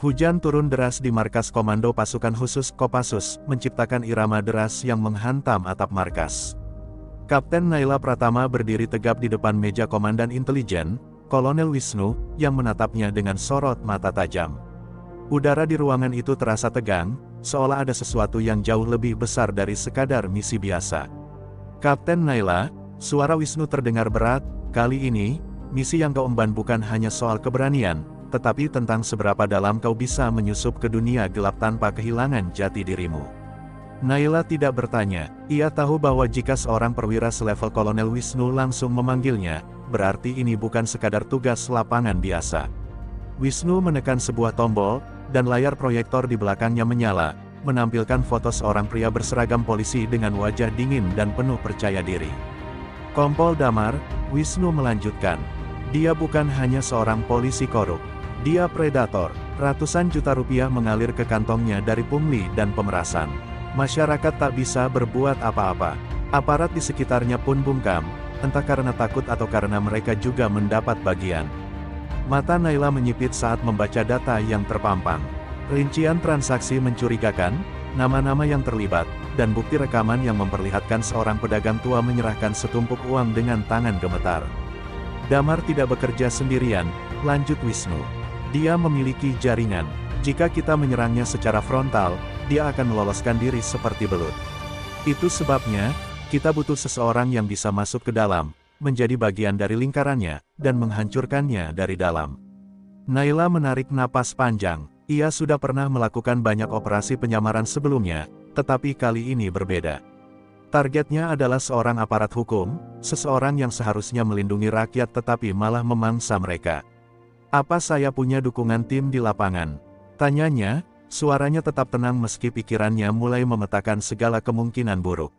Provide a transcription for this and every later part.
Hujan turun deras di markas Komando Pasukan Khusus Kopassus, menciptakan irama deras yang menghantam atap markas. Kapten Naila Pratama berdiri tegap di depan meja Komandan Intelijen, Kolonel Wisnu, yang menatapnya dengan sorot mata tajam. Udara di ruangan itu terasa tegang, seolah ada sesuatu yang jauh lebih besar dari sekadar misi biasa. Kapten Naila, suara Wisnu terdengar berat, kali ini, misi yang kau emban bukan hanya soal keberanian, tetapi tentang seberapa dalam kau bisa menyusup ke dunia gelap tanpa kehilangan jati dirimu. Naila tidak bertanya, ia tahu bahwa jika seorang perwira selevel Kolonel Wisnu langsung memanggilnya, berarti ini bukan sekadar tugas lapangan biasa. Wisnu menekan sebuah tombol, dan layar proyektor di belakangnya menyala, menampilkan foto seorang pria berseragam polisi dengan wajah dingin dan penuh percaya diri. Kompol Damar, Wisnu melanjutkan. Dia bukan hanya seorang polisi korup. Dia predator. Ratusan juta rupiah mengalir ke kantongnya dari pungli dan pemerasan. Masyarakat tak bisa berbuat apa-apa. Aparat di sekitarnya pun bungkam, entah karena takut atau karena mereka juga mendapat bagian. Mata Naila menyipit saat membaca data yang terpampang. Rincian transaksi mencurigakan, nama-nama yang terlibat, dan bukti rekaman yang memperlihatkan seorang pedagang tua menyerahkan setumpuk uang dengan tangan gemetar. Damar tidak bekerja sendirian, lanjut Wisnu. Dia memiliki jaringan. Jika kita menyerangnya secara frontal, dia akan meloloskan diri seperti belut. Itu sebabnya, kita butuh seseorang yang bisa masuk ke dalam, menjadi bagian dari lingkarannya, dan menghancurkannya dari dalam. Naila menarik napas panjang. Ia sudah pernah melakukan banyak operasi penyamaran sebelumnya, tetapi kali ini berbeda. Targetnya adalah seorang aparat hukum, seseorang yang seharusnya melindungi rakyat tetapi malah memangsa mereka. Apa saya punya dukungan tim di lapangan? Tanyanya, suaranya tetap tenang meski pikirannya mulai memetakan segala kemungkinan buruk.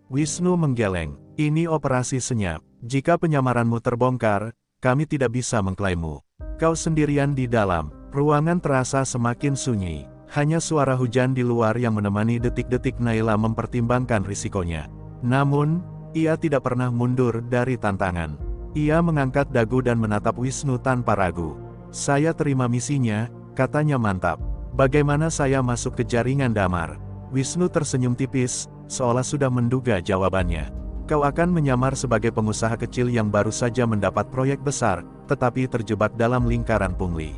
Wisnu menggeleng, ini operasi senyap. Jika penyamaranmu terbongkar, kami tidak bisa mengklaimmu. Kau sendirian di dalam. Ruangan terasa semakin sunyi. Hanya suara hujan di luar yang menemani detik-detik Naila mempertimbangkan risikonya. Namun, ia tidak pernah mundur dari tantangan. Ia mengangkat dagu dan menatap Wisnu tanpa ragu. Saya terima misinya, katanya mantap. Bagaimana saya masuk ke jaringan Damar? Wisnu tersenyum tipis, seolah sudah menduga jawabannya. Kau akan menyamar sebagai pengusaha kecil yang baru saja mendapat proyek besar, tetapi terjebak dalam lingkaran pungli.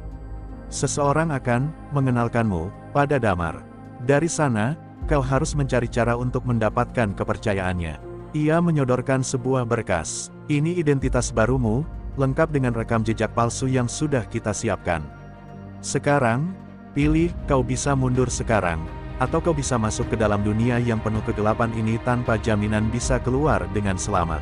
Seseorang akan mengenalkanmu pada Damar. Dari sana, kau harus mencari cara untuk mendapatkan kepercayaannya. Ia menyodorkan sebuah berkas. Ini identitas barumu, lengkap dengan rekam jejak palsu yang sudah kita siapkan. Sekarang, pilih, kau bisa mundur sekarang, atau kau bisa masuk ke dalam dunia yang penuh kegelapan ini tanpa jaminan bisa keluar dengan selamat.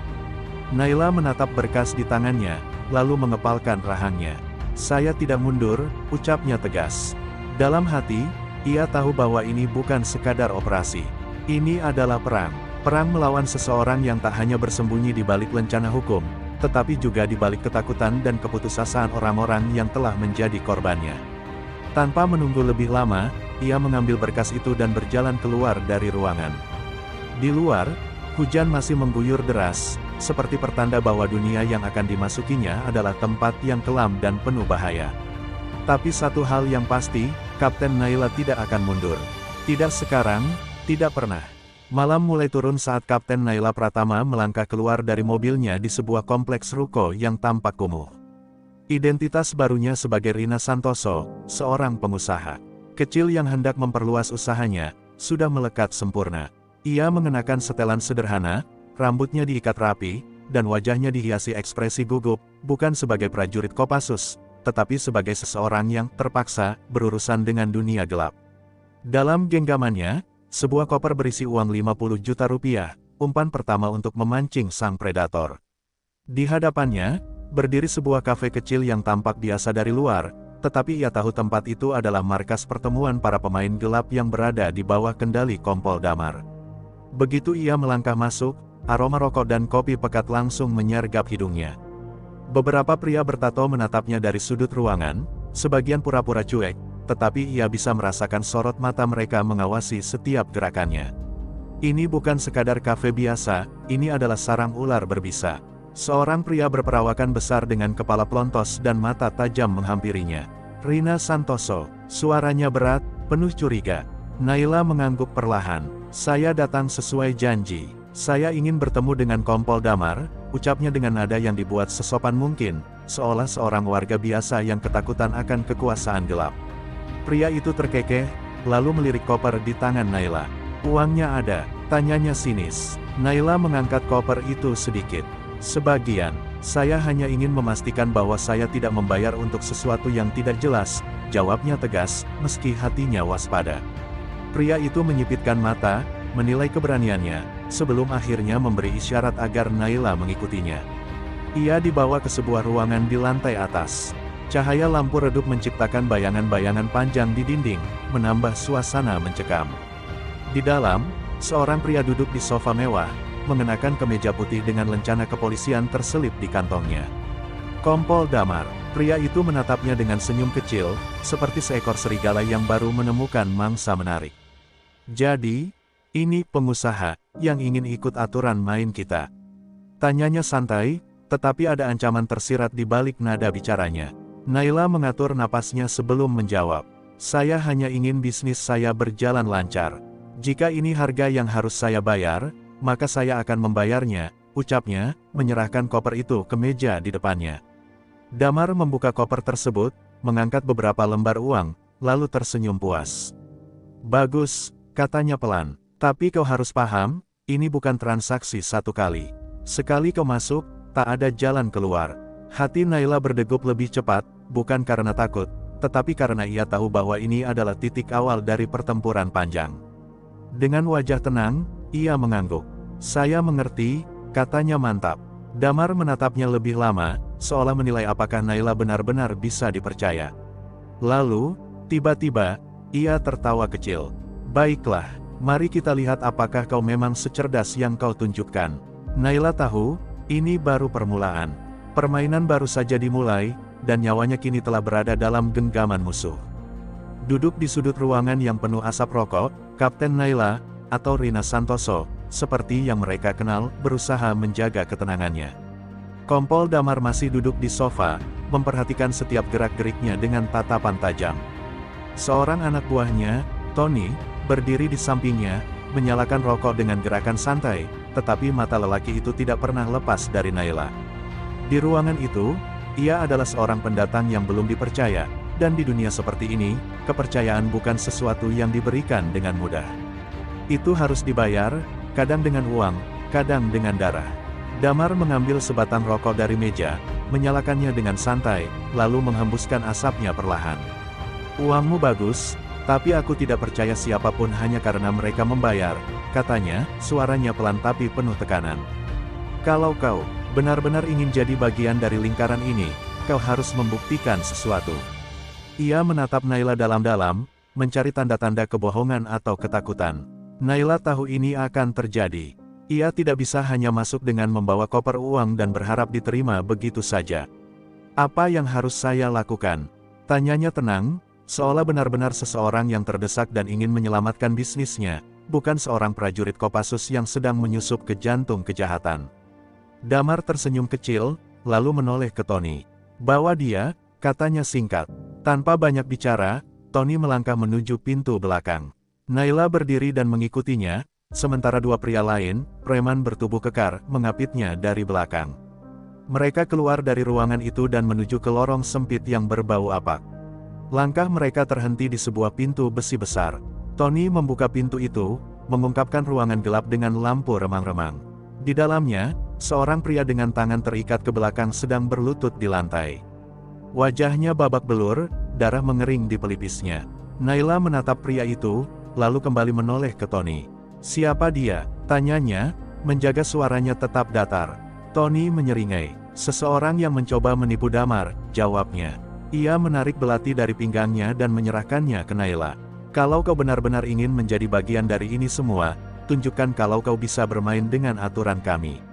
Naila menatap berkas di tangannya, lalu mengepalkan rahangnya. Saya tidak mundur, ucapnya tegas. Dalam hati, ia tahu bahwa ini bukan sekadar operasi. Ini adalah perang. Perang melawan seseorang yang tak hanya bersembunyi di balik lencana hukum, tetapi juga di balik ketakutan dan keputusasaan orang-orang yang telah menjadi korbannya. Tanpa menunggu lebih lama, ia mengambil berkas itu dan berjalan keluar dari ruangan. Di luar, hujan masih mengguyur deras, seperti pertanda bahwa dunia yang akan dimasukinya adalah tempat yang kelam dan penuh bahaya. Tapi satu hal yang pasti, Kapten Naila tidak akan mundur. Tidak sekarang, tidak pernah. Malam mulai turun saat Kapten Naila Pratama melangkah keluar dari mobilnya di sebuah kompleks ruko yang tampak kumuh. Identitas barunya sebagai Rina Santoso, seorang pengusaha kecil yang hendak memperluas usahanya, sudah melekat sempurna. Ia mengenakan setelan sederhana, rambutnya diikat rapi, dan wajahnya dihiasi ekspresi gugup, bukan sebagai prajurit Kopassus, tetapi sebagai seseorang yang terpaksa berurusan dengan dunia gelap. Dalam genggamannya, sebuah koper berisi uang 50 juta rupiah, umpan pertama untuk memancing sang predator. Di hadapannya, berdiri sebuah kafe kecil yang tampak biasa dari luar, tetapi ia tahu tempat itu adalah markas pertemuan para pemain gelap yang berada di bawah kendali Kompol Damar. Begitu ia melangkah masuk, aroma rokok dan kopi pekat langsung menyergap hidungnya. Beberapa pria bertato menatapnya dari sudut ruangan, sebagian pura-pura cuek, tetapi ia bisa merasakan sorot mata mereka mengawasi setiap gerakannya. Ini bukan sekadar kafe biasa, ini adalah sarang ular berbisa. Seorang pria berperawakan besar dengan kepala pelontos dan mata tajam menghampirinya. Rina Santoso, suaranya berat, penuh curiga. Naila mengangguk perlahan. Saya datang sesuai janji. Saya ingin bertemu dengan Kompol Damar, ucapnya dengan nada yang dibuat sesopan mungkin, seolah seorang warga biasa yang ketakutan akan kekuasaan gelap. Pria itu terkekeh, lalu melirik koper di tangan Naila. Uangnya ada, tanyanya sinis. Naila mengangkat koper itu sedikit. Sebagian, saya hanya ingin memastikan bahwa saya tidak membayar untuk sesuatu yang tidak jelas, jawabnya tegas, meski hatinya waspada. Pria itu menyipitkan mata, menilai keberaniannya, sebelum akhirnya memberi isyarat agar Naila mengikutinya. Ia dibawa ke sebuah ruangan di lantai atas. Cahaya lampu redup menciptakan bayangan-bayangan panjang di dinding, menambah suasana mencekam. Di dalam, seorang pria duduk di sofa mewah, mengenakan kemeja putih dengan lencana kepolisian terselip di kantongnya. Kompol Damar, pria itu menatapnya dengan senyum kecil, seperti seekor serigala yang baru menemukan mangsa menarik. Jadi, ini pengusaha, yang ingin ikut aturan main kita. Tanyanya santai, tetapi ada ancaman tersirat di balik nada bicaranya. Naila mengatur napasnya sebelum menjawab. Saya hanya ingin bisnis saya berjalan lancar. Jika ini harga yang harus saya bayar, maka saya akan membayarnya, ucapnya, menyerahkan koper itu ke meja di depannya. Damar membuka koper tersebut, mengangkat beberapa lembar uang, lalu tersenyum puas. Bagus, katanya pelan. Tapi kau harus paham, ini bukan transaksi satu kali. Sekali kau masuk, tak ada jalan keluar. Hati Naila berdegup lebih cepat, bukan karena takut, tetapi karena ia tahu bahwa ini adalah titik awal dari pertempuran panjang. Dengan wajah tenang, ia mengangguk. Saya mengerti, katanya mantap. Damar menatapnya lebih lama, seolah menilai apakah Naila benar-benar bisa dipercaya. Lalu, tiba-tiba, ia tertawa kecil. Baiklah, mari kita lihat apakah kau memang secerdas yang kau tunjukkan. Naila tahu, ini baru permulaan. Permainan baru saja dimulai, dan nyawanya kini telah berada dalam genggaman musuh. Duduk di sudut ruangan yang penuh asap rokok, Kapten Naila, atau Rina Santoso, seperti yang mereka kenal, berusaha menjaga ketenangannya. Kompol Damar masih duduk di sofa, memperhatikan setiap gerak-geriknya dengan tatapan tajam. Seorang anak buahnya, Tony, berdiri di sampingnya, menyalakan rokok dengan gerakan santai, tetapi mata lelaki itu tidak pernah lepas dari Naila. Di ruangan itu, ia adalah seorang pendatang yang belum dipercaya, dan di dunia seperti ini, kepercayaan bukan sesuatu yang diberikan dengan mudah. Itu harus dibayar, kadang dengan uang, kadang dengan darah. Damar mengambil sebatang rokok dari meja, menyalakannya dengan santai, lalu menghembuskan asapnya perlahan. Uangmu bagus, tapi aku tidak percaya siapapun hanya karena mereka membayar, katanya, suaranya pelan tapi penuh tekanan. Kalau kau benar-benar ingin jadi bagian dari lingkaran ini, kau harus membuktikan sesuatu. Ia menatap Naila dalam-dalam, mencari tanda-tanda kebohongan atau ketakutan. Naila tahu ini akan terjadi. Ia tidak bisa hanya masuk dengan membawa koper uang dan berharap diterima begitu saja. Apa yang harus saya lakukan? Tanyanya tenang, seolah benar-benar seseorang yang terdesak dan ingin menyelamatkan bisnisnya, bukan seorang prajurit Kopassus yang sedang menyusup ke jantung kejahatan. Damar tersenyum kecil, lalu menoleh ke Tony. Bawa dia, katanya singkat. Tanpa banyak bicara, Tony melangkah menuju pintu belakang. Naila berdiri dan mengikutinya, sementara dua pria lain, preman bertubuh kekar, mengapitnya dari belakang. Mereka keluar dari ruangan itu dan menuju ke lorong sempit yang berbau apak. Langkah mereka terhenti di sebuah pintu besi besar. Tony membuka pintu itu, mengungkapkan ruangan gelap dengan lampu remang-remang. Di dalamnya, seorang pria dengan tangan terikat ke belakang sedang berlutut di lantai. Wajahnya babak belur, darah mengering di pelipisnya. Naila menatap pria itu, lalu kembali menoleh ke Tony. Siapa dia? Tanyanya, menjaga suaranya tetap datar. Tony menyeringai. Seseorang yang mencoba menipu Damar, jawabnya. Ia menarik belati dari pinggangnya dan menyerahkannya ke Naila. Kalau kau benar-benar ingin menjadi bagian dari ini semua, tunjukkan kalau kau bisa bermain dengan aturan kami.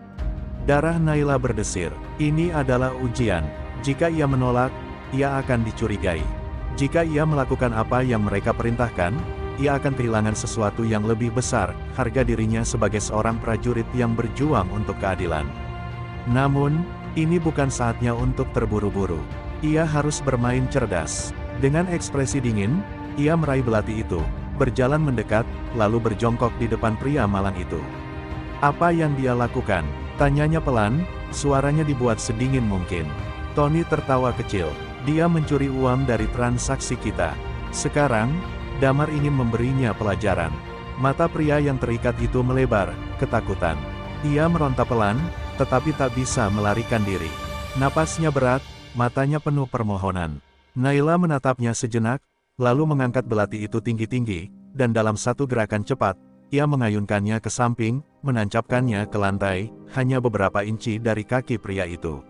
Darah Naila berdesir. Ini adalah ujian. Jika ia menolak, ia akan dicurigai. Jika ia melakukan apa yang mereka perintahkan, ia akan kehilangan sesuatu yang lebih besar, harga dirinya sebagai seorang prajurit yang berjuang untuk keadilan. Namun, ini bukan saatnya untuk terburu-buru. Ia harus bermain cerdas. Dengan ekspresi dingin, ia meraih belati itu, berjalan mendekat, lalu berjongkok di depan pria malang itu. "Apa yang dia lakukan?" tanyanya pelan, suaranya dibuat sedingin mungkin. Tony tertawa kecil. "Dia mencuri uang dari transaksi kita. Sekarang, Damar ingin memberinya pelajaran." Mata pria yang terikat itu melebar, ketakutan. Ia meronta pelan, tetapi tak bisa melarikan diri. Napasnya berat, matanya penuh permohonan. Naila menatapnya sejenak, lalu mengangkat belati itu tinggi-tinggi, dan dalam satu gerakan cepat, ia mengayunkannya ke samping, menancapkannya ke lantai, hanya beberapa inci dari kaki pria itu.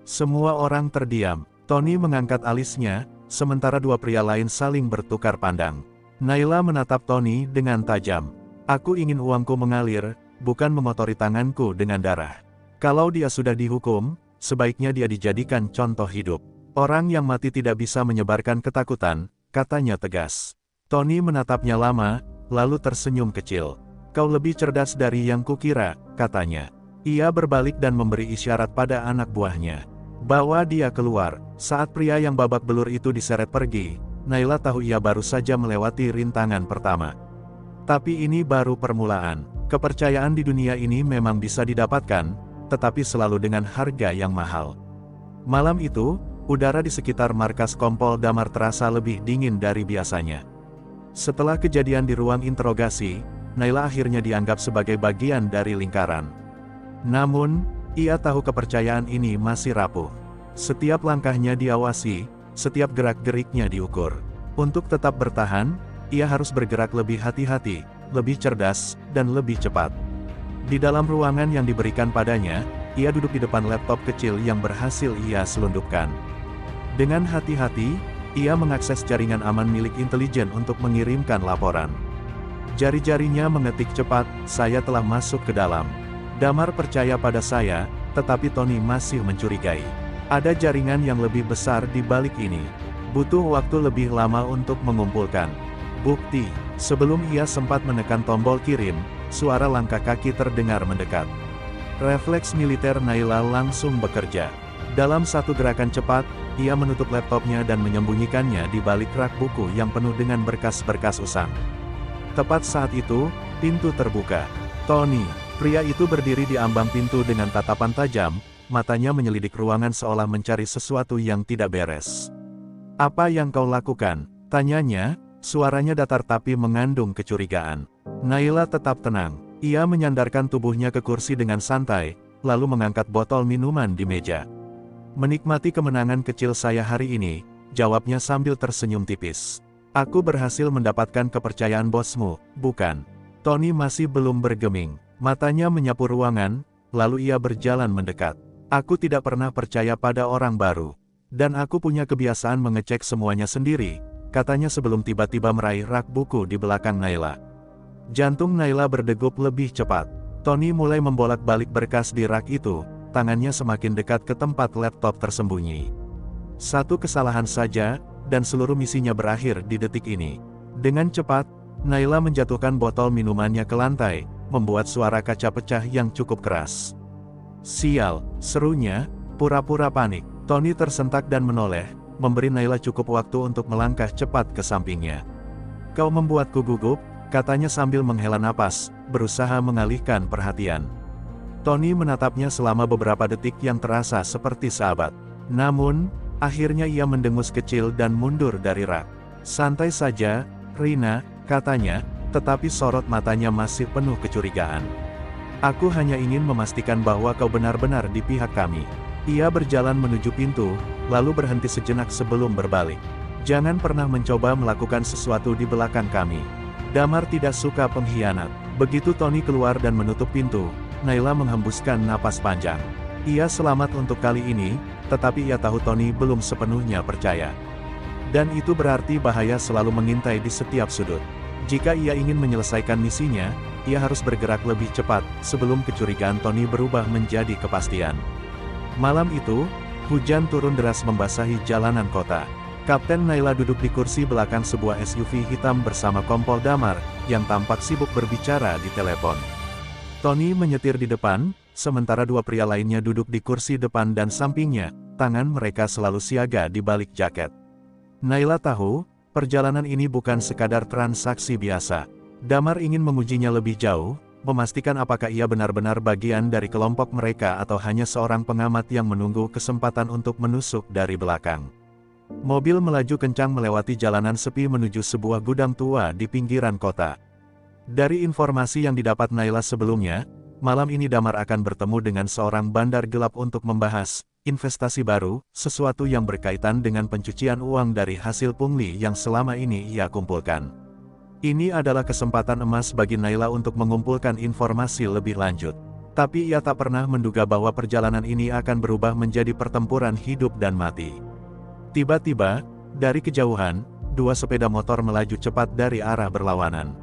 Semua orang terdiam. Tony mengangkat alisnya, sementara dua pria lain saling bertukar pandang. Naila menatap Tony dengan tajam. "Aku ingin uangku mengalir, bukan mengotori tanganku dengan darah. Kalau dia sudah dihukum, sebaiknya dia dijadikan contoh hidup. Orang yang mati tidak bisa menyebarkan ketakutan," katanya tegas. Tony menatapnya lama, lalu tersenyum kecil. "Kau lebih cerdas dari yang kukira," katanya. Ia berbalik dan memberi isyarat pada anak buahnya. "Bawa dia keluar." Saat pria yang babak belur itu diseret pergi, Naila tahu ia baru saja melewati rintangan pertama. Tapi ini baru permulaan. Kepercayaan di dunia ini memang bisa didapatkan, tetapi selalu dengan harga yang mahal. Malam itu, udara di sekitar markas Kompol Damar terasa lebih dingin dari biasanya. Setelah kejadian di ruang interogasi, Naila akhirnya dianggap sebagai bagian dari lingkaran. Namun, ia tahu kepercayaan ini masih rapuh. Setiap langkahnya diawasi, setiap gerak-geriknya diukur. Untuk tetap bertahan, ia harus bergerak lebih hati-hati, lebih cerdas, dan lebih cepat. Di dalam ruangan yang diberikan padanya, ia duduk di depan laptop kecil yang berhasil ia selundupkan. Dengan hati-hati, ia mengakses jaringan aman milik intelijen untuk mengirimkan laporan. Jari-jarinya mengetik cepat, "Saya telah masuk ke dalam. Damar percaya pada saya, tetapi Tony masih mencurigai. Ada jaringan yang lebih besar di balik ini. Butuh waktu lebih lama untuk mengumpulkan bukti." Sebelum ia sempat menekan tombol kirim, suara langkah kaki terdengar mendekat. Refleks militer Naila langsung bekerja. Dalam satu gerakan cepat, ia menutup laptopnya dan menyembunyikannya di balik rak buku yang penuh dengan berkas-berkas usang. Tepat saat itu, pintu terbuka. Tony, pria itu berdiri di ambang pintu dengan tatapan tajam, matanya menyelidik ruangan seolah mencari sesuatu yang tidak beres. "Apa yang kau lakukan?" tanyanya, suaranya datar tapi mengandung kecurigaan. Naila tetap tenang. Ia menyandarkan tubuhnya ke kursi dengan santai, lalu mengangkat botol minuman di meja. "Menikmati kemenangan kecil saya hari ini," jawabnya sambil tersenyum tipis. "Aku berhasil mendapatkan kepercayaan bosmu, bukan?" Tony masih belum bergeming. Matanya menyapu ruangan, lalu ia berjalan mendekat. "Aku tidak pernah percaya pada orang baru. Dan aku punya kebiasaan mengecek semuanya sendiri," katanya sebelum tiba-tiba meraih rak buku di belakang Naila. Jantung Naila berdegup lebih cepat. Tony mulai membolak-balik berkas di rak itu, tangannya semakin dekat ke tempat laptop tersembunyi. Satu kesalahan saja, dan seluruh misinya berakhir di detik ini. Dengan cepat, Naila menjatuhkan botol minumannya ke lantai, membuat suara kaca pecah yang cukup keras. "Sial," serunya, pura-pura panik. Tony tersentak dan menoleh, memberi Naila cukup waktu untuk melangkah cepat ke sampingnya. "Kau membuatku gugup," katanya sambil menghela napas, berusaha mengalihkan perhatian. Tony menatapnya selama beberapa detik yang terasa seperti sahabat. Namun, akhirnya ia mendengus kecil dan mundur dari rak. "Santai saja, Rina," katanya, tetapi sorot matanya masih penuh kecurigaan. "Aku hanya ingin memastikan bahwa kau benar-benar di pihak kami." Ia berjalan menuju pintu, lalu berhenti sejenak sebelum berbalik. "Jangan pernah mencoba melakukan sesuatu di belakang kami. Damar tidak suka pengkhianat." Begitu Tony keluar dan menutup pintu, Naila menghembuskan napas panjang. Ia selamat untuk kali ini, tetapi ia tahu Tony belum sepenuhnya percaya. Dan itu berarti bahaya selalu mengintai di setiap sudut. Jika ia ingin menyelesaikan misinya, ia harus bergerak lebih cepat, sebelum kecurigaan Tony berubah menjadi kepastian. Malam itu, hujan turun deras membasahi jalanan kota. Kapten Naila duduk di kursi belakang sebuah SUV hitam bersama Kompol Damar, yang tampak sibuk berbicara di telepon. Tony menyetir di depan, sementara dua pria lainnya duduk di kursi depan dan sampingnya, tangan mereka selalu siaga di balik jaket. Naila tahu, perjalanan ini bukan sekadar transaksi biasa. Damar ingin mengujinya lebih jauh, memastikan apakah ia benar-benar bagian dari kelompok mereka atau hanya seorang pengamat yang menunggu kesempatan untuk menusuk dari belakang. Mobil melaju kencang melewati jalanan sepi menuju sebuah gudang tua di pinggiran kota. Dari informasi yang didapat Naila sebelumnya, malam ini Damar akan bertemu dengan seorang bandar gelap untuk membahas investasi baru, sesuatu yang berkaitan dengan pencucian uang dari hasil pungli yang selama ini ia kumpulkan. Ini adalah kesempatan emas bagi Naila untuk mengumpulkan informasi lebih lanjut. Tapi ia tak pernah menduga bahwa perjalanan ini akan berubah menjadi pertempuran hidup dan mati. Tiba-tiba, dari kejauhan, dua sepeda motor melaju cepat dari arah berlawanan.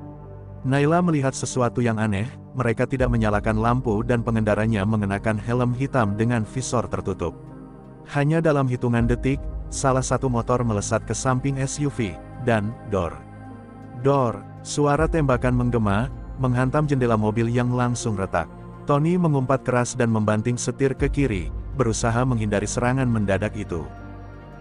Naila melihat sesuatu yang aneh, mereka tidak menyalakan lampu dan pengendaranya mengenakan helm hitam dengan visor tertutup. Hanya dalam hitungan detik, salah satu motor melesat ke samping SUV, dan dor, suara tembakan menggema, menghantam jendela mobil yang langsung retak. Tony mengumpat keras dan membanting setir ke kiri, berusaha menghindari serangan mendadak itu.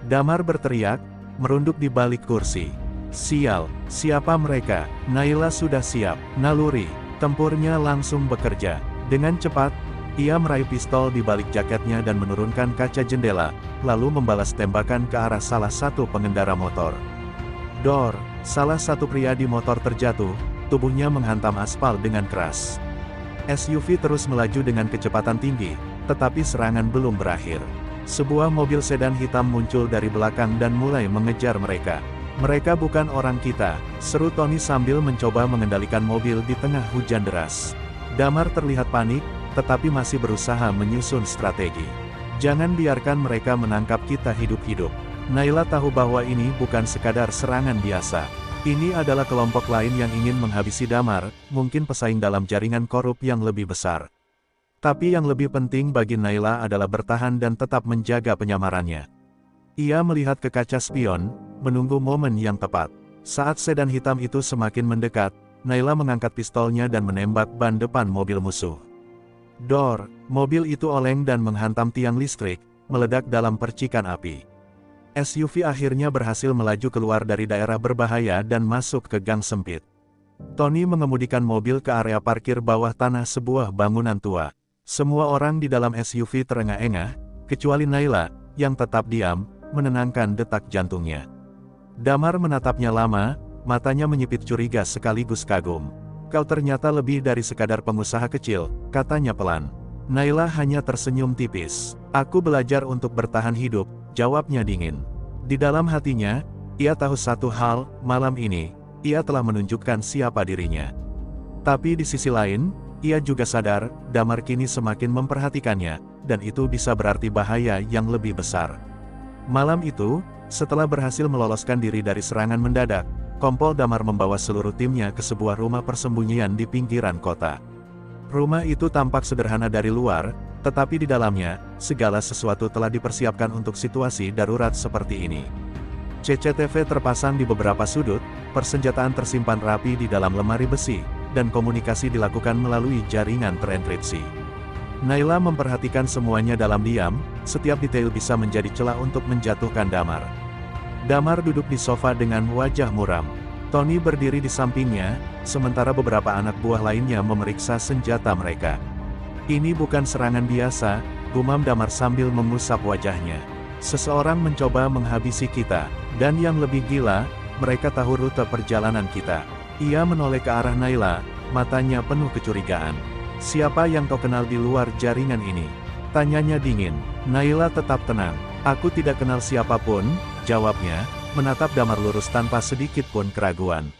Damar berteriak, merunduk di balik kursi. Sial, siapa mereka? Naila sudah siap. Naluri tempurnya langsung bekerja. Dengan cepat, ia meraih pistol di balik jaketnya dan menurunkan kaca jendela, lalu membalas tembakan ke arah salah satu pengendara motor. Salah satu pria di motor terjatuh, tubuhnya menghantam aspal dengan keras. SUV terus melaju dengan kecepatan tinggi, tetapi serangan belum berakhir. Sebuah mobil sedan hitam muncul dari belakang dan mulai mengejar mereka. Mereka bukan orang kita, seru Tony sambil mencoba mengendalikan mobil di tengah hujan deras. Damar terlihat panik, tetapi masih berusaha menyusun strategi. Jangan biarkan mereka menangkap kita hidup-hidup. Naila tahu bahwa ini bukan sekadar serangan biasa. Ini adalah kelompok lain yang ingin menghabisi Damar, mungkin pesaing dalam jaringan korup yang lebih besar. Tapi yang lebih penting bagi Naila adalah bertahan dan tetap menjaga penyamarannya. Ia melihat ke kaca spion, menunggu momen yang tepat. Saat sedan hitam itu semakin mendekat, Naila mengangkat pistolnya dan menembak ban depan mobil musuh. Mobil itu oleng dan menghantam tiang listrik, meledak dalam percikan api. SUV akhirnya berhasil melaju keluar dari daerah berbahaya dan masuk ke gang sempit. Tony mengemudikan mobil ke area parkir bawah tanah sebuah bangunan tua. Semua orang di dalam SUV terengah-engah, kecuali Naila, yang tetap diam, menenangkan detak jantungnya. Damar menatapnya lama, matanya menyipit curiga sekaligus kagum. Kau ternyata lebih dari sekadar pengusaha kecil, katanya pelan. Naila hanya tersenyum tipis. Aku belajar untuk bertahan hidup, jawabnya dingin. Di dalam hatinya, ia tahu satu hal, malam ini, ia telah menunjukkan siapa dirinya. Tapi di sisi lain, ia juga sadar, Damar kini semakin memperhatikannya, dan itu bisa berarti bahaya yang lebih besar. Malam itu, setelah berhasil meloloskan diri dari serangan mendadak, Kompol Damar membawa seluruh timnya ke sebuah rumah persembunyian di pinggiran kota. Rumah itu tampak sederhana dari luar, tetapi di dalamnya, segala sesuatu telah dipersiapkan untuk situasi darurat seperti ini. CCTV terpasang di beberapa sudut, persenjataan tersimpan rapi di dalam lemari besi, dan komunikasi dilakukan melalui jaringan terenkripsi. Naila memperhatikan semuanya dalam diam, setiap detail bisa menjadi celah untuk menjatuhkan Damar. Damar duduk di sofa dengan wajah muram. Tony berdiri di sampingnya, sementara beberapa anak buah lainnya memeriksa senjata mereka. Ini bukan serangan biasa, gumam Damar sambil mengusap wajahnya. Seseorang mencoba menghabisi kita, dan yang lebih gila, mereka tahu rute perjalanan kita. Ia menoleh ke arah Naila, matanya penuh kecurigaan. Siapa yang kau kenal di luar jaringan ini? Tanyanya dingin. Naila tetap tenang. Aku tidak kenal siapapun, jawabnya, menatap Damar lurus tanpa sedikit pun keraguan.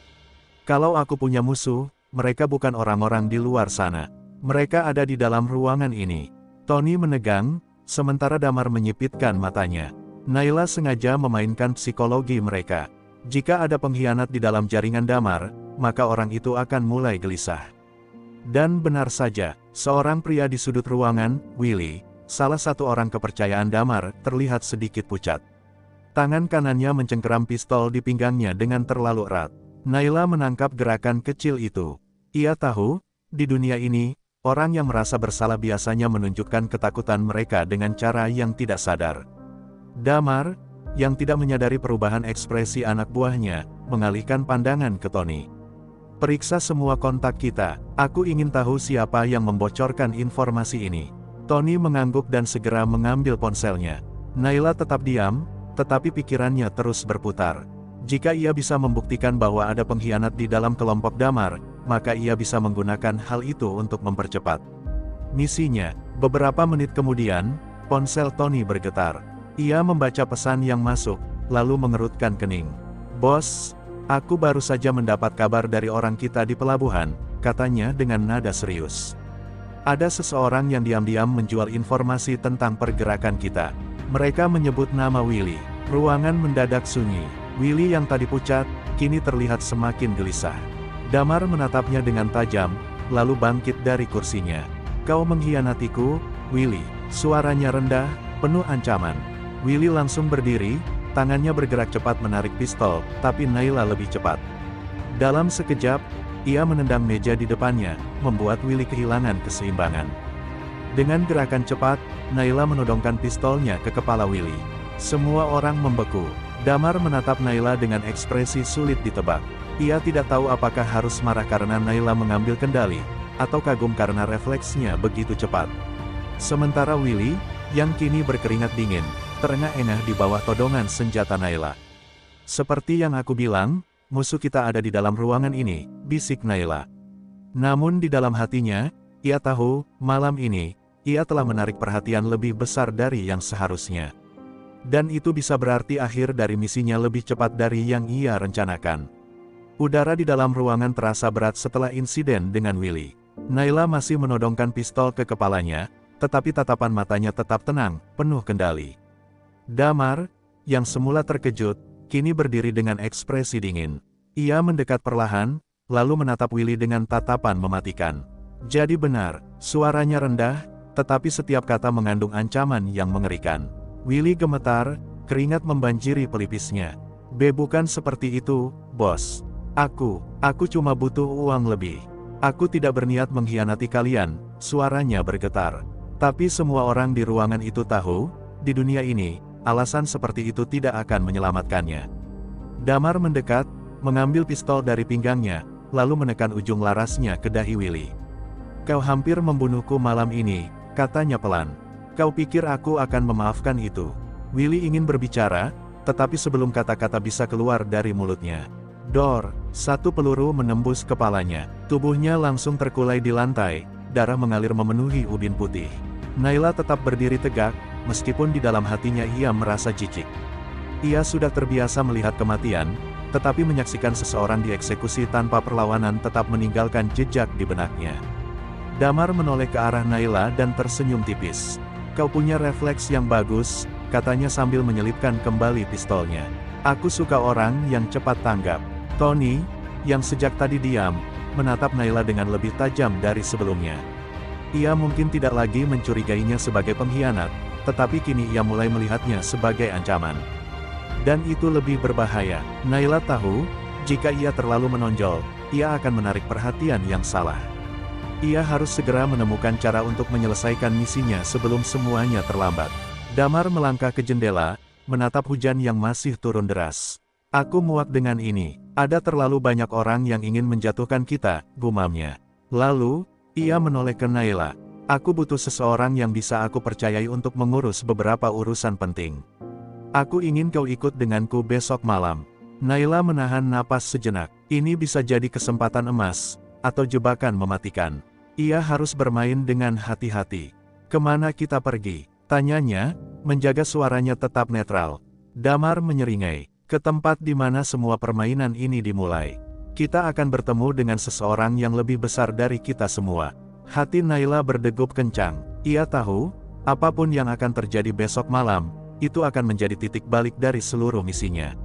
Kalau aku punya musuh, mereka bukan orang-orang di luar sana. Mereka ada di dalam ruangan ini. Tony menegang, sementara Damar menyipitkan matanya. Naila sengaja memainkan psikologi mereka. Jika ada pengkhianat di dalam jaringan Damar, maka orang itu akan mulai gelisah. Dan benar saja, seorang pria di sudut ruangan, Willy, salah satu orang kepercayaan Damar, terlihat sedikit pucat. Tangan kanannya mencengkeram pistol di pinggangnya dengan terlalu erat. Naila menangkap gerakan kecil itu. Ia tahu, di dunia ini, orang yang merasa bersalah biasanya menunjukkan ketakutan mereka dengan cara yang tidak sadar. Damar, yang tidak menyadari perubahan ekspresi anak buahnya, mengalihkan pandangan ke Tony. Periksa semua kontak kita, aku ingin tahu siapa yang membocorkan informasi ini. Tony mengangguk dan segera mengambil ponselnya. Naila tetap diam, tetapi pikirannya terus berputar. Jika ia bisa membuktikan bahwa ada pengkhianat di dalam kelompok Damar, maka ia bisa menggunakan hal itu untuk mempercepat misinya. Beberapa menit kemudian, ponsel Tony bergetar. Ia membaca pesan yang masuk, lalu mengerutkan kening. "Bos, aku baru saja mendapat kabar dari orang kita di pelabuhan," katanya dengan nada serius. "Ada seseorang yang diam-diam menjual informasi tentang pergerakan kita. Mereka menyebut nama Willy." Ruangan mendadak sunyi. Willy yang tadi pucat, kini terlihat semakin gelisah. Damar menatapnya dengan tajam, lalu bangkit dari kursinya. "Kau mengkhianatiku, Willy." Suaranya rendah, penuh ancaman. Willy langsung berdiri, tangannya bergerak cepat menarik pistol, tapi Naila lebih cepat. Dalam sekejap, ia menendang meja di depannya, membuat Willy kehilangan keseimbangan. Dengan gerakan cepat, Naila menodongkan pistolnya ke kepala Willy. Semua orang membeku. Damar menatap Naila dengan ekspresi sulit ditebak. Ia tidak tahu apakah harus marah karena Naila mengambil kendali, atau kagum karena refleksnya begitu cepat. Sementara Willy, yang kini berkeringat dingin, terengah-engah di bawah todongan senjata Naila. "Seperti yang aku bilang, musuh kita ada di dalam ruangan ini," bisik Naila. Namun di dalam hatinya, ia tahu, malam ini, ia telah menarik perhatian lebih besar dari yang seharusnya. Dan itu bisa berarti akhir dari misinya lebih cepat dari yang ia rencanakan. Udara di dalam ruangan terasa berat setelah insiden dengan Willy. Naila masih menodongkan pistol ke kepalanya, tetapi tatapan matanya tetap tenang, penuh kendali. Damar, yang semula terkejut, kini berdiri dengan ekspresi dingin. Ia mendekat perlahan, lalu menatap Willy dengan tatapan mematikan. Jadi benar, suaranya rendah, tetapi setiap kata mengandung ancaman yang mengerikan. Willy gemetar, keringat membanjiri pelipisnya. Bukan seperti itu, bos. Aku cuma butuh uang lebih. Aku tidak berniat mengkhianati kalian," suaranya bergetar. Tapi semua orang di ruangan itu tahu, di dunia ini, alasan seperti itu tidak akan menyelamatkannya. Damar mendekat, mengambil pistol dari pinggangnya, lalu menekan ujung larasnya ke dahi Willy. "Kau hampir membunuhku malam ini," katanya pelan. "Kau pikir aku akan memaafkan itu?" Willy ingin berbicara, tetapi sebelum kata-kata bisa keluar dari mulutnya, dor, satu peluru menembus kepalanya. Tubuhnya langsung terkulai di lantai, darah mengalir memenuhi ubin putih. Naila tetap berdiri tegak, meskipun di dalam hatinya ia merasa jijik. Ia sudah terbiasa melihat kematian, tetapi menyaksikan seseorang dieksekusi tanpa perlawanan tetap meninggalkan jejak di benaknya. Damar menoleh ke arah Naila dan tersenyum tipis. "Kau punya refleks yang bagus," katanya sambil menyelipkan kembali pistolnya. "Aku suka orang yang cepat tanggap." Tony, yang sejak tadi diam, menatap Naila dengan lebih tajam dari sebelumnya. Ia mungkin tidak lagi mencurigainya sebagai pengkhianat, tetapi kini ia mulai melihatnya sebagai ancaman. Dan itu lebih berbahaya. Naila tahu, jika ia terlalu menonjol, ia akan menarik perhatian yang salah. Ia harus segera menemukan cara untuk menyelesaikan misinya sebelum semuanya terlambat. Damar melangkah ke jendela, menatap hujan yang masih turun deras. "Aku muak dengan ini. Ada terlalu banyak orang yang ingin menjatuhkan kita," gumamnya. Lalu, ia menoleh ke Naila. "Aku butuh seseorang yang bisa aku percayai untuk mengurus beberapa urusan penting. Aku ingin kau ikut denganku besok malam." Naila menahan napas sejenak. Ini bisa jadi kesempatan emas, atau jebakan mematikan. Ia harus bermain dengan hati-hati. "Kemana kita pergi?" tanyanya, menjaga suaranya tetap netral. Damar menyeringai. "Ke tempat di mana semua permainan ini dimulai. Kita akan bertemu dengan seseorang yang lebih besar dari kita semua." Hati Naila berdegup kencang. Ia tahu, apapun yang akan terjadi besok malam, itu akan menjadi titik balik dari seluruh misinya.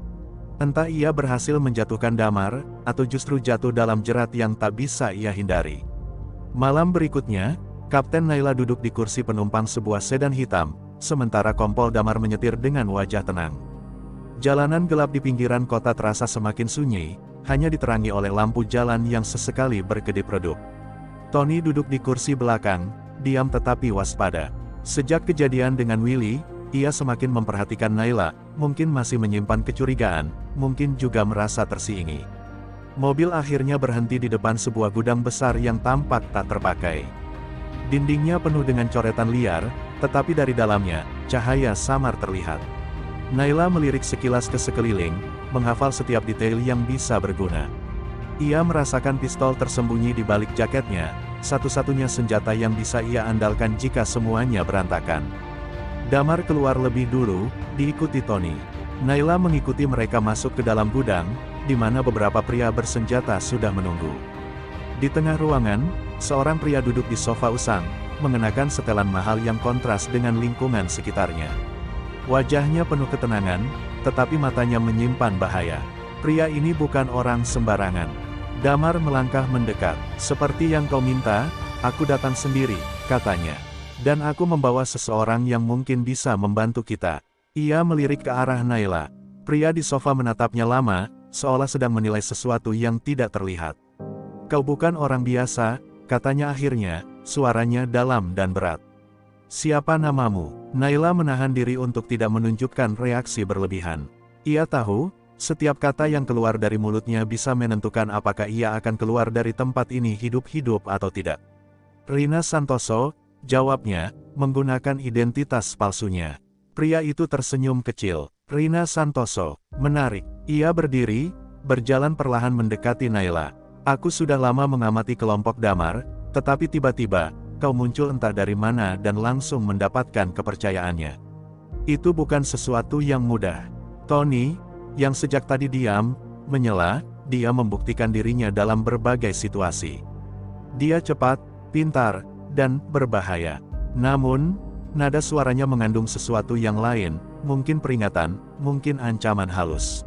Entah ia berhasil menjatuhkan Damar, atau justru jatuh dalam jerat yang tak bisa ia hindari. Malam berikutnya, Kapten Naila duduk di kursi penumpang sebuah sedan hitam, sementara Kompol Damar menyetir dengan wajah tenang. Jalanan gelap di pinggiran kota terasa semakin sunyi, hanya diterangi oleh lampu jalan yang sesekali berkedip-redup. Tony duduk di kursi belakang, diam tetapi waspada. Sejak kejadian dengan Willy, ia semakin memperhatikan Naila, mungkin masih menyimpan kecurigaan, mungkin juga merasa tersiingi. Mobil akhirnya berhenti di depan sebuah gudang besar yang tampak tak terpakai. Dindingnya penuh dengan coretan liar, tetapi dari dalamnya, cahaya samar terlihat. Naila melirik sekilas ke sekeliling, menghafal setiap detail yang bisa berguna. Ia merasakan pistol tersembunyi di balik jaketnya, satu-satunya senjata yang bisa ia andalkan jika semuanya berantakan. Damar keluar lebih dulu, diikuti Tony. Naila mengikuti mereka masuk ke dalam gudang, di mana beberapa pria bersenjata sudah menunggu. Di tengah ruangan, seorang pria duduk di sofa usang, mengenakan setelan mahal yang kontras dengan lingkungan sekitarnya. Wajahnya penuh ketenangan, tetapi matanya menyimpan bahaya. Pria ini bukan orang sembarangan. Damar melangkah mendekat. "Seperti yang kau minta, aku datang sendiri," katanya. "Dan aku membawa seseorang yang mungkin bisa membantu kita." Ia melirik ke arah Naila. Pria di sofa menatapnya lama, seolah sedang menilai sesuatu yang tidak terlihat. "Kau bukan orang biasa," katanya akhirnya, suaranya dalam dan berat. "Siapa namamu?" Naila menahan diri untuk tidak menunjukkan reaksi berlebihan. Ia tahu, setiap kata yang keluar dari mulutnya bisa menentukan apakah ia akan keluar dari tempat ini hidup-hidup atau tidak. "Rina Santoso," jawabnya, menggunakan identitas palsunya. Pria itu tersenyum kecil. "Rina Santoso, menarik." Ia berdiri, berjalan perlahan mendekati Naila. "Aku sudah lama mengamati kelompok Damar, tetapi tiba-tiba, kau muncul entah dari mana dan langsung mendapatkan kepercayaannya. Itu bukan sesuatu yang mudah." Tony, yang sejak tadi diam, menyela, dia membuktikan dirinya dalam berbagai situasi. Dia cepat, pintar, dan berbahaya. Namun, nada suaranya mengandung sesuatu yang lain, mungkin peringatan, mungkin ancaman halus.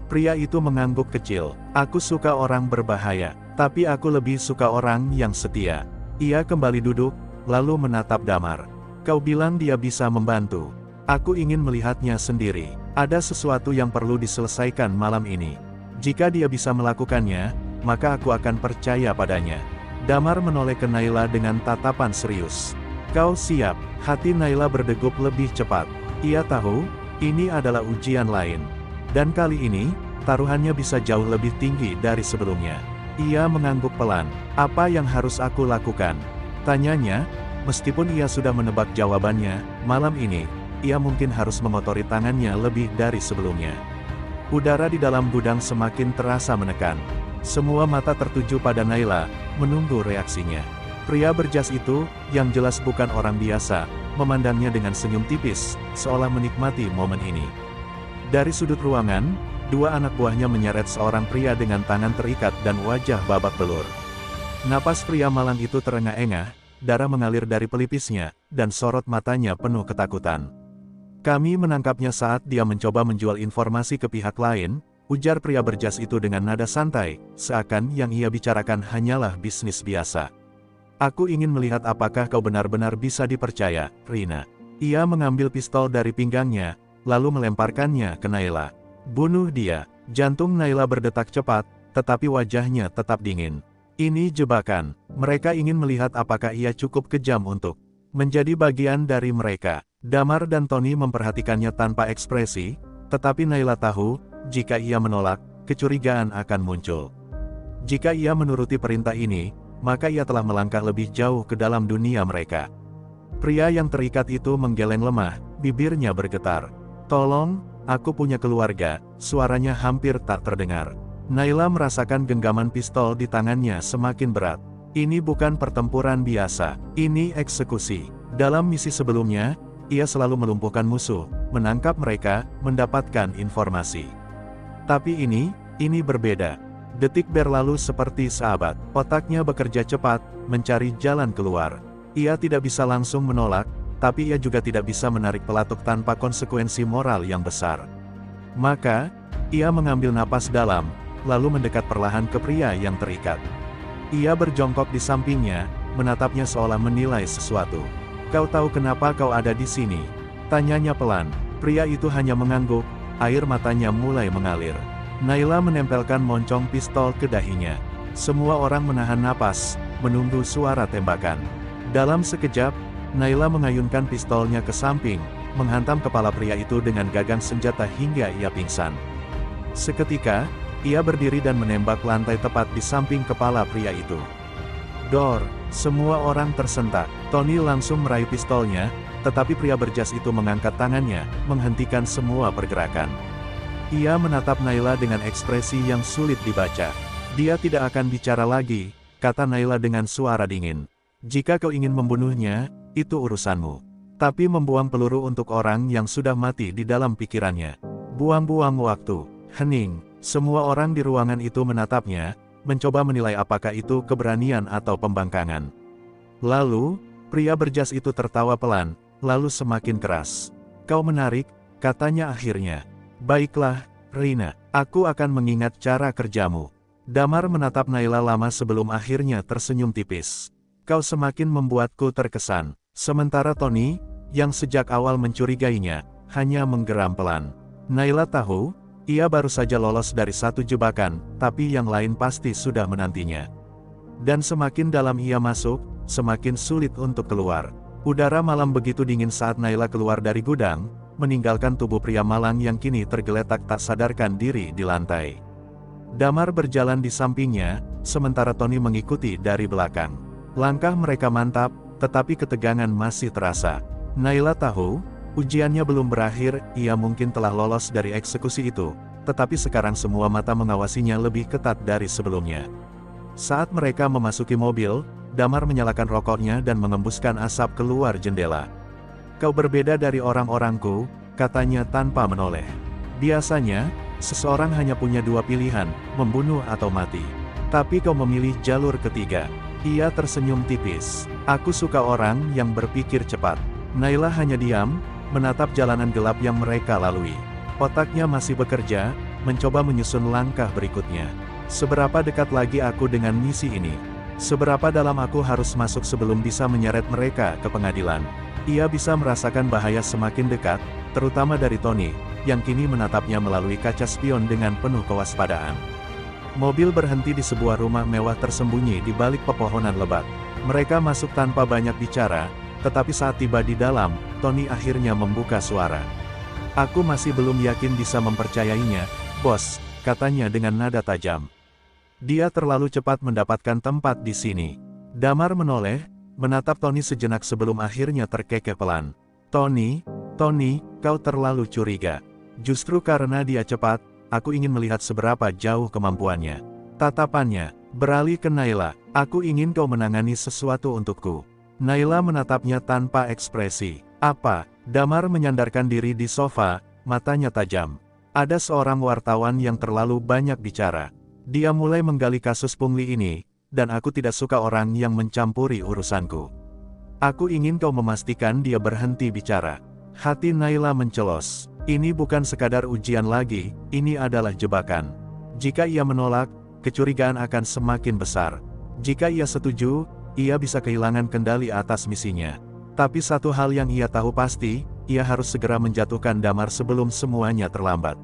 Pria itu mengangguk kecil. "Aku suka orang berbahaya, tapi aku lebih suka orang yang setia." Ia kembali duduk, lalu menatap Damar. "Kau bilang dia bisa membantu. Aku ingin melihatnya sendiri. Ada sesuatu yang perlu diselesaikan malam ini. Jika dia bisa melakukannya, maka aku akan percaya padanya." Damar menoleh ke Naila dengan tatapan serius. "Kau siap?" Hati Naila berdegup lebih cepat. Ia tahu, ini adalah ujian lain. Dan kali ini, taruhannya bisa jauh lebih tinggi dari sebelumnya. Ia mengangguk pelan. "Apa yang harus aku lakukan?" tanyanya, meskipun ia sudah menebak jawabannya, malam ini, ia mungkin harus mengotori tangannya lebih dari sebelumnya. Udara di dalam gudang semakin terasa menekan. Semua mata tertuju pada Naila, menunggu reaksinya. Pria berjas itu, yang jelas bukan orang biasa, memandangnya dengan senyum tipis, seolah menikmati momen ini. Dari sudut ruangan, dua anak buahnya menyeret seorang pria dengan tangan terikat dan wajah babak belur. Napas pria malang itu terengah-engah, darah mengalir dari pelipisnya, dan sorot matanya penuh ketakutan. "Kami menangkapnya saat dia mencoba menjual informasi ke pihak lain," ujar pria berjas itu dengan nada santai, seakan yang ia bicarakan hanyalah bisnis biasa. "Aku ingin melihat apakah kau benar-benar bisa dipercaya, Rina." Ia mengambil pistol dari pinggangnya, lalu melemparkannya ke Naila. "Bunuh dia." Jantung Naila berdetak cepat, tetapi wajahnya tetap dingin. Ini jebakan. Mereka ingin melihat apakah ia cukup kejam untuk menjadi bagian dari mereka. Damar dan Tony memperhatikannya tanpa ekspresi, tetapi Naila tahu, jika ia menolak, kecurigaan akan muncul. Jika ia menuruti perintah ini, maka ia telah melangkah lebih jauh ke dalam dunia mereka. Pria yang terikat itu menggeleng lemah, bibirnya bergetar. "Tolong, aku punya keluarga," suaranya hampir tak terdengar. Naila merasakan genggaman pistol di tangannya semakin berat. Ini bukan pertempuran biasa, ini eksekusi. Dalam misi sebelumnya, ia selalu melumpuhkan musuh, menangkap mereka, mendapatkan informasi. Tapi ini berbeda. Detik berlalu seperti sahabat. Otaknya bekerja cepat, mencari jalan keluar. Ia tidak bisa langsung menolak, tapi ia juga tidak bisa menarik pelatuk tanpa konsekuensi moral yang besar. Maka, ia mengambil napas dalam, lalu mendekat perlahan ke pria yang terikat. Ia berjongkok di sampingnya, menatapnya seolah menilai sesuatu. "Kau tahu kenapa kau ada di sini?" tanyanya pelan. Pria itu hanya mengangguk, air matanya mulai mengalir. Naila menempelkan moncong pistol ke dahinya. Semua orang menahan napas, menunggu suara tembakan. Dalam sekejap, Naila mengayunkan pistolnya ke samping, menghantam kepala pria itu dengan gagang senjata hingga ia pingsan. Seketika, ia berdiri dan menembak lantai tepat di samping kepala pria itu. Dor! Semua orang tersentak. Tony langsung meraih pistolnya, tetapi pria berjas itu mengangkat tangannya, menghentikan semua pergerakan. Ia menatap Naila dengan ekspresi yang sulit dibaca. Dia tidak akan bicara lagi, kata Naila dengan suara dingin. Jika kau ingin membunuhnya, itu urusanmu. Tapi membuang peluru untuk orang yang sudah mati di dalam pikirannya. Buang-buang waktu. Hening. Semua orang di ruangan itu menatapnya, mencoba menilai apakah itu keberanian atau pembangkangan. Lalu, pria berjas itu tertawa pelan, lalu semakin keras. Kau menarik, katanya akhirnya. Baiklah, Rina, aku akan mengingat cara kerjamu. Damar menatap Naila lama sebelum akhirnya tersenyum tipis. Kau semakin membuatku terkesan. Sementara Tony, yang sejak awal mencurigainya, hanya menggeram pelan. Naila tahu, ia baru saja lolos dari satu jebakan, tapi yang lain pasti sudah menantinya. Dan semakin dalam ia masuk, semakin sulit untuk keluar. Udara malam begitu dingin saat Naila keluar dari gudang, meninggalkan tubuh pria malang yang kini tergeletak tak sadarkan diri di lantai. Damar berjalan di sampingnya, sementara Tony mengikuti dari belakang. Langkah mereka mantap, tetapi ketegangan masih terasa. Naila tahu, ujiannya belum berakhir, ia mungkin telah lolos dari eksekusi itu, tetapi sekarang semua mata mengawasinya lebih ketat dari sebelumnya. Saat mereka memasuki mobil, Damar menyalakan rokoknya dan mengembuskan asap keluar jendela. Kau berbeda dari orang-orangku, katanya tanpa menoleh. Biasanya, seseorang hanya punya dua pilihan, membunuh atau mati. Tapi kau memilih jalur ketiga. Ia tersenyum tipis. Aku suka orang yang berpikir cepat. Naila hanya diam, menatap jalanan gelap yang mereka lalui. Otaknya masih bekerja, mencoba menyusun langkah berikutnya. Seberapa dekat lagi aku dengan misi ini? Seberapa dalam aku harus masuk sebelum bisa menyeret mereka ke pengadilan? Ia bisa merasakan bahaya semakin dekat, terutama dari Tony, yang kini menatapnya melalui kaca spion dengan penuh kewaspadaan. Mobil berhenti di sebuah rumah mewah tersembunyi di balik pepohonan lebat. Mereka masuk tanpa banyak bicara, tetapi saat tiba di dalam, Tony akhirnya membuka suara. Aku masih belum yakin bisa mempercayainya, bos, katanya dengan nada tajam. Dia terlalu cepat mendapatkan tempat di sini. Damar menoleh, menatap Tony sejenak sebelum akhirnya terkekeh pelan. Tony, kau terlalu curiga. Justru karena dia cepat, aku ingin melihat seberapa jauh kemampuannya. Tatapannya beralih ke Naila. Aku ingin kau menangani sesuatu untukku. Naila menatapnya tanpa ekspresi. Apa? Damar menyandarkan diri di sofa, matanya tajam. Ada seorang wartawan yang terlalu banyak bicara. Dia mulai menggali kasus pungli ini, dan aku tidak suka orang yang mencampuri urusanku. Aku ingin kau memastikan dia berhenti bicara. Hati Naila mencelos. Ini bukan sekadar ujian lagi, ini adalah jebakan. Jika ia menolak, kecurigaan akan semakin besar. Jika ia setuju, ia bisa kehilangan kendali atas misinya. Tapi satu hal yang ia tahu pasti, ia harus segera menjatuhkan Damar sebelum semuanya terlambat.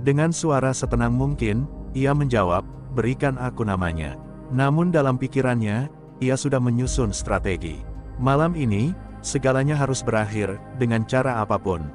Dengan suara setenang mungkin, ia menjawab, berikan aku namanya. Namun dalam pikirannya, ia sudah menyusun strategi. Malam ini, segalanya harus berakhir, dengan cara apapun.